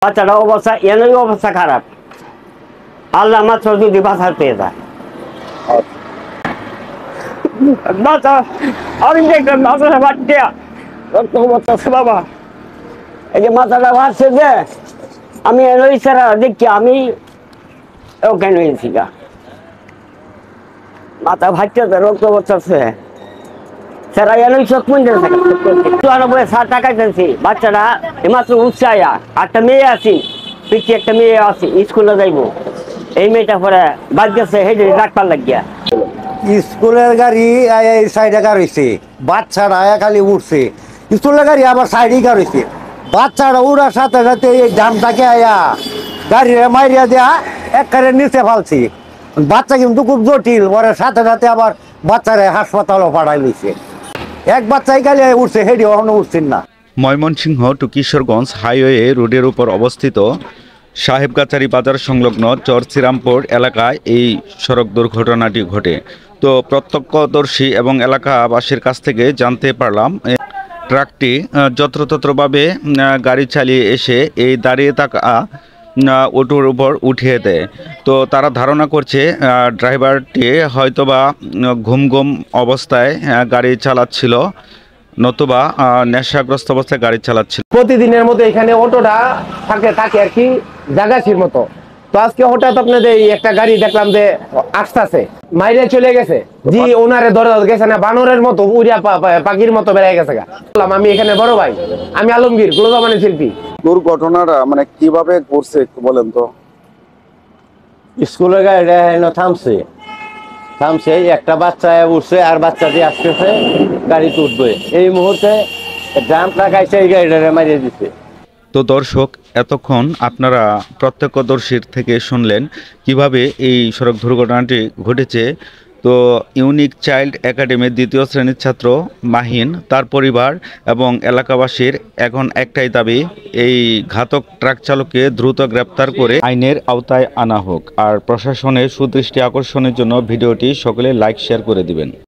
বাচ্চাটা অবস্থা এনই অবস্থা খারাপ। আল্লাহ মাত্র যদি বাঁচার পেয়ে যায় বাচ্চা। আমি দেখলাম মাথাটা বাচ্চা রক্ত করতেছে বাবা। এই যে মাথাটা ভাসছে যে আমি এনই ছাড়া দেখছি আমি ওখানে হয়েছি গা মাথা ভাসছে রক্ত করতেছে। স্যার এনই চোখ মন্দির থাকে 94 টাকা দিয়েছি। বাচ্চাটা মাত্র উঠছে আয়া। একটা মেয়ে আছি পিছিয়ে একটা মেয়ে আছে স্কুলে যাইবো। এই মেয়েটা পরে বাদ গেছে হেঁটে ডাক্তার লাগিয়া। স্কুলের গাড়ি এই সাইডে গাড়িছে, বাচ্চারা আয়া খালি উঠছে। স্কুলের গাড়ি আবার সাইডে গাড়িছে, বাচ্চারা উড়ার সাথে সাথে এই ডামটাকে আয়া গাড়িরে মাইরিয়া দেয়া একবারে নিচে ফালছি। বাচ্চা কিন্তু খুব জটিল, পরে সাথে সাথে আবার বাচ্চারে হাসপাতালও পাঠাই লইছে। এক বাচ্চাই খালি উঠছে, হেঁটে কখনো উঠছেন না। ময়মনসিংহ টু কিশোরগঞ্জ হাইওয়ে রোডের উপর অবস্থিত সাহেবগাছারি বাজার সংলগ্ন চর শ্রীরামপুর এলাকায় এই সড়ক দুর্ঘটনাটি ঘটে। তো প্রত্যক্ষদর্শী এবং এলাকাবাসীর কাছ থেকে জানতে পারলাম ট্রাকটি যত্রতত্রভাবে গাড়ি চালিয়ে এসে এই দাঁড়িয়ে থাকা অটোর উপর উঠিয়ে দেয়। তো তারা ধারণা করছে ড্রাইভারটি হয়তোবা ঘুম ঘুম অবস্থায় গাড়ি চালাচ্ছিল, নতুবা নেশাগ্রস্ত অবস্থায় গাড়ি চালাচ্ছিল। প্রতিদিনের মতো এখানে অটোটা থাকে আর কি জাগাছির মতো। তো আজকে হঠাৎ আপনাদের একটা গাড়ি দেখলাম যে আসতেছে, মাইরে চলে গেছে। জি ওনারে ধরে গেছে না, বানরের মতো উড়িয়া পাখির মতো বেড়ে গেছে। আমি এখানে বড় ভাই, আমি আলমগীর গ্লোবামানের শিল্পী। দুর্ঘটনাটা মানে কিভাবে করছে একটু বলেন তো। স্কুলের গাড়িটা থামছে, একটা বাচ্চা উঠছে আর বাচ্চা দিয়ে আসতেছে, গাড়ি উঠবে। এই মুহূর্তে ড্রাম লাগাইছে, এই গাড়িটা মারিয়ে দিচ্ছে। তো দর্শক, এতক্ষণ আপনারা প্রত্যক্ষদর্শীর থেকে শুনলেন কিভাবে এই সড়ক দুর্ঘটনাটি ঘটেছে। তো ইউনিক চাইল্ড একাডেমির 2য় শ্রেণীর ছাত্র মাহিন, তার পরিবার এবং এলাকাবাসীর এখন একটাই দাবি, এই ঘাতক ট্রাক চালককে দ্রুত গ্রেপ্তার করে আইনের আওতায় আনা হোক। আর প্রশাসনের সুদৃষ্টি আকর্ষণের জন্য ভিডিওটি সকলে লাইক শেয়ার করে দিবেন।